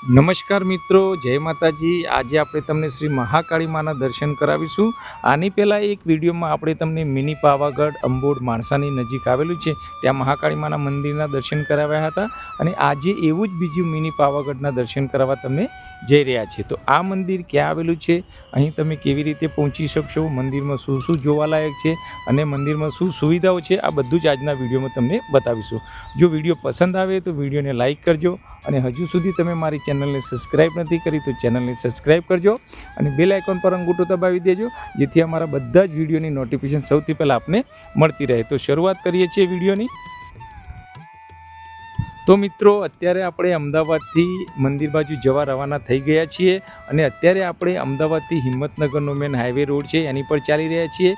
નમસ્કાર મિત્રો, જય માતાજી। આજે આપણે તમને શ્રી મહાકાળી માના દર્શન કરાવીશું। આની પહેલાં એક વિડીયોમાં આપણે તમને મિની પાવાગઢ અંબોડ માણસાની નજીક આવેલું છે ત્યાં મહાકાળી માના મંદિરના દર્શન કરાવ્યા હતા અને આજે એવું જ બીજું મિની પાવાગઢના દર્શન કરાવવા તમને જઈ રહ્યા છે। તો આ મંદિર ક્યાં આવેલું છે, અહીં તમે કેવી રીતે પહોંચી શકશો, મંદિરમાં શું શું જોવાલાયક છે અને મંદિરમાં શું સુવિધાઓ છે, આ બધું જ આજના વિડીયોમાં તમને બતાવીશું। જો વિડીયો પસંદ આવે તો વિડીયોને લાઇક કરજો અને હજુ સુધી તમે મારી ચેનલને સબસ્ક્રાઈબ નથી કરી તો ચેનલને સબસ્ક્રાઈબ કરજો અને બેલ આઇકોન પર અંગૂઠો દબાવી દેજો, જેથી અમારા બધા જ વિડીયોની નોટિફિકેશન સૌથી પહેલાં આપને મળતી રહે। તો શરૂઆત કરીએ છીએ વિડીયોની। તો મિત્રો, અત્યારે આપણે અમદાવાદથી મંદિર બાજુ જવા રવાના થઈ ગયા છીએ અને અત્યારે આપણે અમદાવાદથી હિંમતનગરનો મેન હાઈવે રોડ છે એની પર ચાલી રહ્યા છીએ।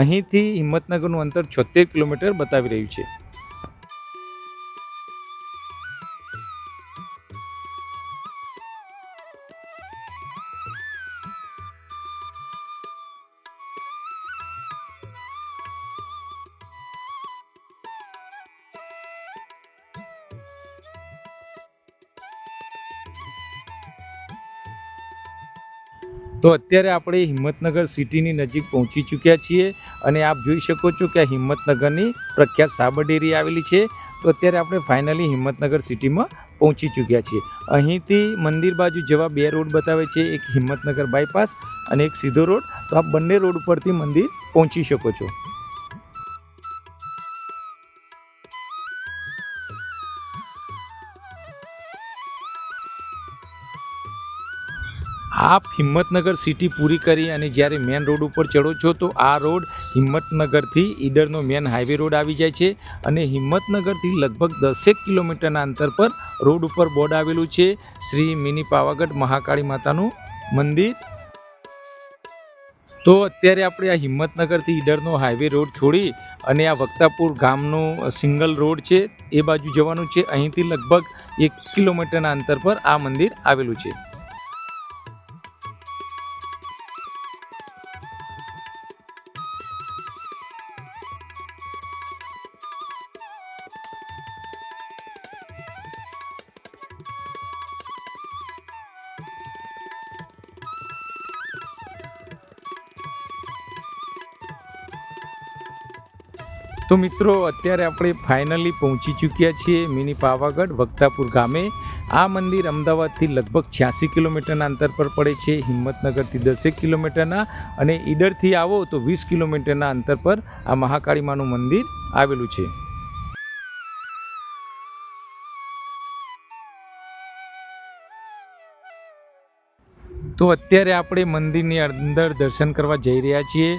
અહીંથી હિંમતનગરનું અંતર 76 કિલોમીટર બતાવી રહ્યું છે। તો અત્યારે આપણે હિંમતનગર સિટીની નજીક પહોંચી ચૂક્યા છીએ અને આપ જોઈ શકો છો કે આ હિંમતનગરની પ્રખ્યાત સાબર ડેરી આવેલી છે। તો અત્યારે આપણે ફાઇનલી હિંમતનગર સિટીમાં પહોંચી ચૂક્યા છીએ। અહીંથી મંદિર બાજુ જવા બે રોડ બતાવે છે, એક હિંમતનગર બાયપાસ અને એક સીધો રોડ। તો આપ બંને રોડ ઉપરથી મંદિર પહોંચી શકો છો। આપ હિંમતનગર સિટી પૂરી કરી અને જ્યારે મેન રોડ ઉપર ચડો છો તો આ રોડ હિંમતનગરથી ઈડરનો મેન હાઈવે રોડ આવી જાય છે અને હિંમતનગરથી લગભગ 10 કિલોમીટરના અંતર પર રોડ ઉપર બોર્ડ આવેલું છે, શ્રી મિની પાવાગઢ મહાકાળી માતાનું મંદિર। તો અત્યારે આપણે આ હિંમતનગરથી ઈડરનો હાઈવે રોડ છોડી અને આ વક્તાપુર ગામનો સિંગલ રોડ છે એ બાજુ જવાનું છે। અહીંથી લગભગ 1 કિલોમીટરના અંતર પર આ મંદિર આવેલું છે। તો મિત્રો, અત્યારે આપણે ફાઇનલી પહોંચી ચૂક્યા છીએ મિની પાવાગઢ વક્તાપુર ગામે। આ મંદિર અમદાવાદથી લગભગ 86 કિલોમીટરના અંતર પર પડે છે, હિંમતનગરથી 10 કિલોમીટરના અને ઈડરથી આવો તો 20 કિલોમીટરના અંતર પર આ મહાકાળી માનું મંદિર આવેલું છે। તો અત્યારે આપણે મંદિરની અંદર દર્શન કરવા જઈ રહ્યા છીએ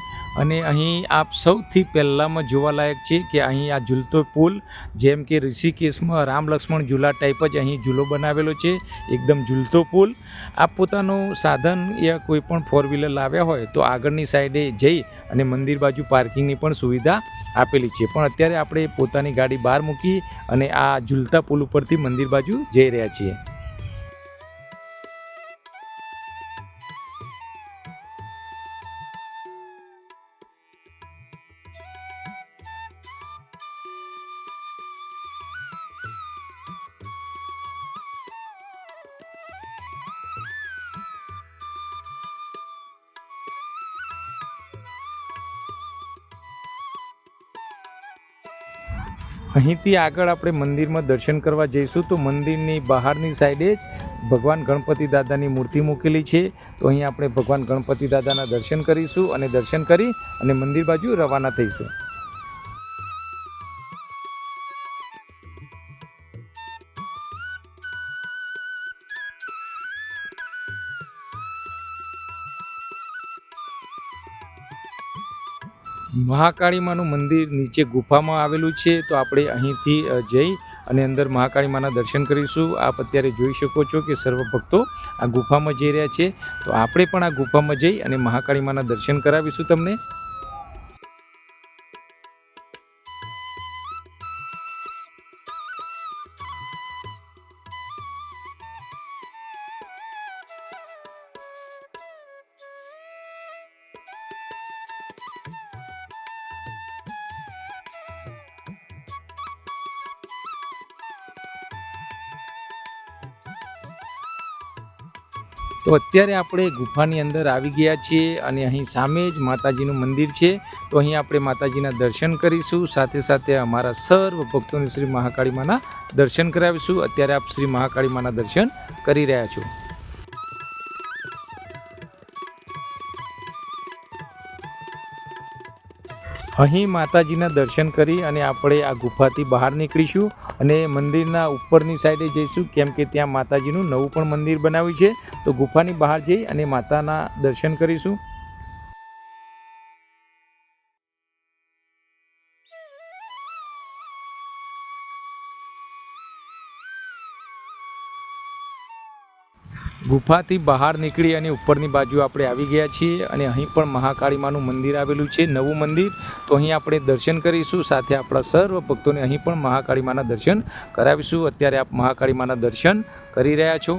અને અહીં આપ સૌથી પહેલાંમાં જોવાલાયક છે કે અહીં આ ઝૂલતો પુલ, જેમ કે ઋષિકેશમાં રામ લક્ષ્મણ ઝૂલા ટાઈપ જ અહીં ઝૂલો બનાવેલો છે, એકદમ ઝૂલતો પુલ। આપ પોતાનું સાધન યા કોઈ પણ ફોર વ્હીલર લાવ્યા હોય તો આગળની સાઈડે જઈ અને મંદિર બાજુ પાર્કિંગની પણ સુવિધા આપેલી છે, પણ અત્યારે આપણે પોતાની ગાડી બહાર મૂકી અને આ ઝૂલતા પુલ ઉપરથી મંદિર બાજુ જઈ રહ્યા છીએ। અહીંથી આગળ આપણે મંદિરમાં દર્શન કરવા જઈશું તો મંદિરની બહારની સાઈડે જ ભગવાન ગણપતિ દાદાની મૂર્તિ મૂકેલી છે। તો અહીં આપણે ભગવાન ગણપતિ દાદાના દર્શન કરીશું અને દર્શન કરી અને મંદિર બાજુ રવાના થઈશું। મહાકાળી માનું મંદિર નીચે ગુફામાં આવેલું છે, તો આપણે અહીંથી જઈ અને અંદર મહાકાળી માના દર્શન કરીશું। આપ અત્યારે જોઈ શકો છો કે સર્વ ભક્તો આ ગુફામાં જઈ રહ્યા છે, તો આપણે પણ આ ગુફામાં જઈ અને મહાકાળી માના દર્શન કરાવીશું તમને। તો અત્યારે આપણે ગુફાની અંદર આવી ગયા છીએ અને અહીં સામે જ માતાજીનું મંદિર છે. તો અહીં આપણે માતાજીના દર્શન કરીશું, સાથે સાથે અમારા સર્વ ભક્તોને શ્રી મહાકાળી માના દર્શન કરાવીશું. અત્યારે આપ શ્રી મહાકાળી માના દર્શન કરી રહ્યા છો. અહીં માતાજીના દર્શન કરી અને આપણે આ ગુફાથી બહાર નીકળીશું અને મંદિરના ઉપરની સાઈડે જઈશું, કેમ કે ત્યાં માતાજીનું નવું પણ મંદિર બનાવ્યું છે. તો ગુફાની બહાર જઈ અને માતાના દર્શન કરીશું. ગુફાથી બહાર નીકળી અને ઉપરની બાજુ આપણે આવી ગયા છીએ અને અહીં પણ મહાકાળી માનું મંદિર આવેલું છે, નવું મંદિર. તો અહીં આપણે દર્શન કરીશું, સાથે આપણા સર્વ ભક્તોને અહીં પણ મહાકાળી માના દર્શન કરાવીશું. અત્યારે આપ મહાકાળી માના દર્શન કરી રહ્યા છો.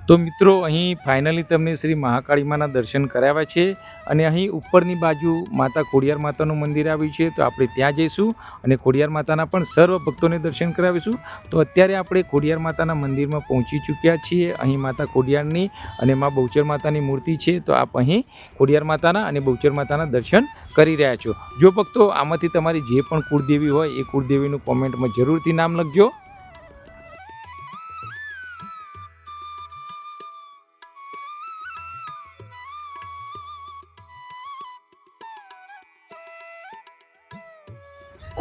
તો મિત્રો, અહીં ફાઇનલી તમને શ્રી મહાકાળી માના દર્શન કરાવ્યા છે અને અહીં ઉપરની બાજુ માતા ખોડિયાર માતાનું મંદિર આવ્યું છે. તો આપણે ત્યાં જઈશું અને ખોડિયાર માતાના પણ સર્વ ભક્તોને દર્શન કરાવીશું. તો અત્યારે આપણે ખોડિયાર માતાના મંદિરમાં પહોંચી ચૂક્યા છીએ. અહીં માતા ખોડિયારની અને મા બહુચર માતાની મૂર્તિ છે. તો આપ અહીં ખોડિયાર માતાના અને બહુચર માતાના દર્શન કરી રહ્યા છો. જો ભક્તો આમાંથી તમારી જે પણ કુળદેવી હોય એ કુળદેવીનું કોમેન્ટમાં જરૂરથી નામ લખજો.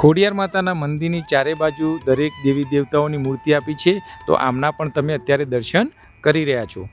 ખોડિયાર માતાના મંદિરની ચારે બાજુ દરેક દેવી દેવતાઓની મૂર્તિ આપી છે. તો આમના પણ તમે અત્યારે દર્શન કરી રહ્યા છો.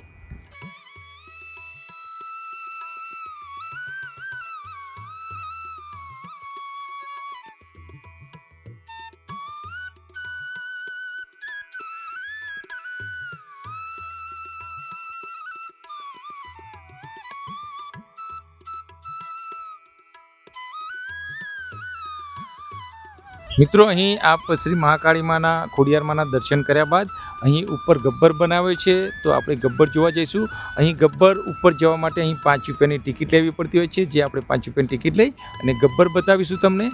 મિત્રો, અહીં આપ શ્રી મહાકાળી માના ખોડિયાર માના દર્શન કર્યા બાદ અહીં ઉપર ગબ્બર બનાવ્યો છે. તો આપણે ગબ્બર જોવા જઈશું. અહીં ગબ્બર ઉપર જવા માટે અહીં 5 રૂપિયાની ટિકિટ લેવી પડતી હોય છે, જે આપણે 5 રૂપિયાની ટિકિટ લઈ અને ગબ્બર બતાવીશું તમને.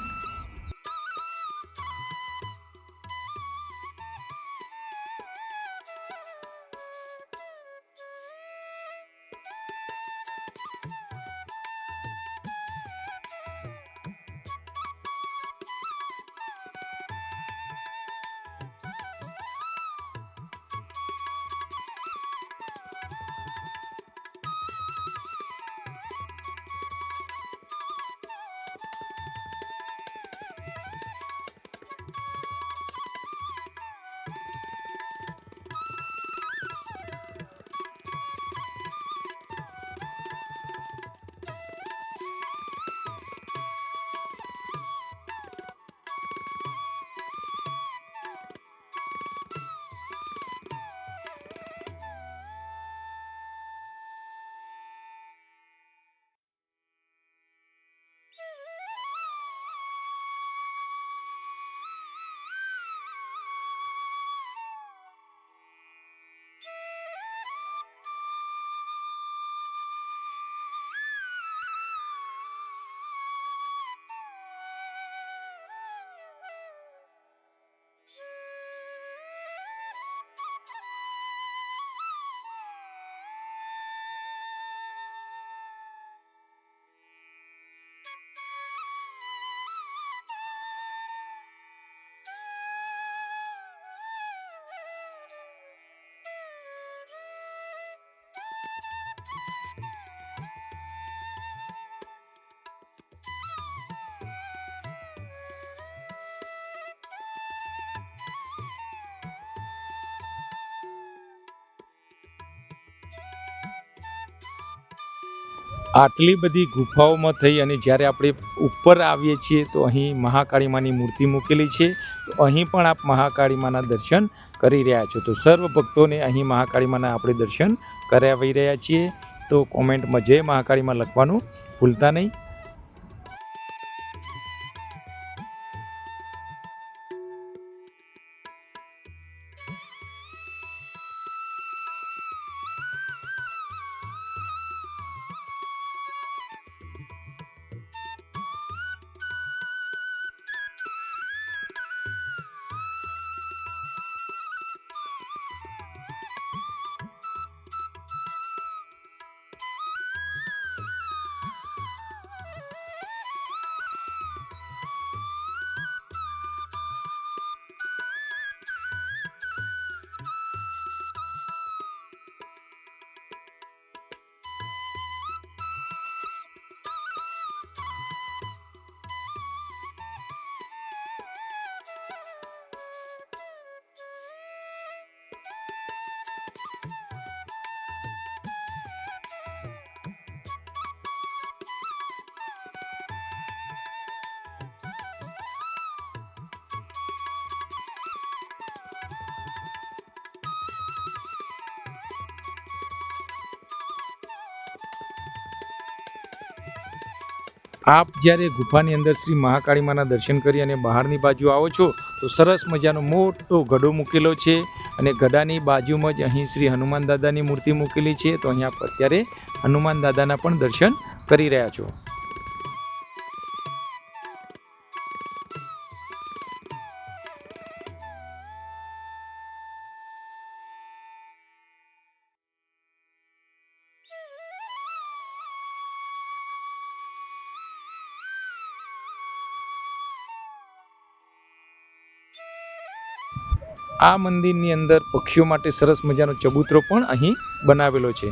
આટલી બધી ગુફાઓમાં થઈ અને જ્યારે આપણે ઉપર આવીએ છીએ તો અહીં મહાકાળી માની મૂર્તિ મૂકેલી છે. તો અહીં પણ આપ મહાકાળી માના દર્શન કરી રહ્યા છો. તો સર્વ ભક્તોને અહીં મહાકાળી માના આપણે દર્શન કરાવી રહ્યા છીએ. તો કોમેન્ટમાં જય મહાકાળી માં લખવાનું ભૂલતા નહીં. આપ જ્યારે ગુફાની અંદર શ્રી મહાકાળી માના દર્શન કરી અને બહારની બાજુ આવો છો તો સરસ મજાનો મોટો ગઢો મૂકેલો છે અને ગઢાની બાજુમાં જ અહીં શ્રી હનુમાન દાદાની મૂર્તિ મૂકેલી છે. તો અહીં આપ અત્યારે હનુમાન દાદાના પણ દર્શન કરી રહ્યા છો. આ મંદિરની અંદર પક્ષીઓ માટે સરસ મજાનો ચબૂતરો પણ અહીં બનાવેલો છે.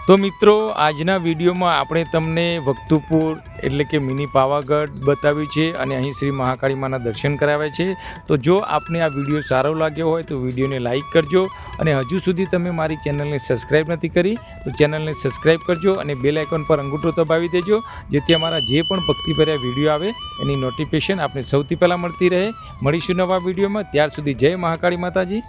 તો મિત્રો આજના વિડીયોમાં આપણે તમને વક્તુપુર એટલે કે મિની પાવાગઢ બતાવ્યું છે અને અહીં શ્રી મહાકાળી માના દર્શન કરાવ્યા છે. તો જો આપને આ વિડીયો સારો લાગ્યો હોય તો વિડીયોને લાઈક કરજો અને હજુ સુધી તમે મારી ચેનલને સબસ્ક્રાઈબ નથી કરી તો ચેનલને સબસ્ક્રાઈબ કરજો અને બેલ આઇકોન પર અંગૂઠો દબાવી દેજો જેથી અમારા જે પણ ભક્તિભર્યા વિડીયો આવે એની નોટિફિકેશન આપને સૌથી પહેલાં મળતી રહે. મળીશું નવા વિડીયોમાં. ત્યાર સુધી જય મહાકાળી માતાજી.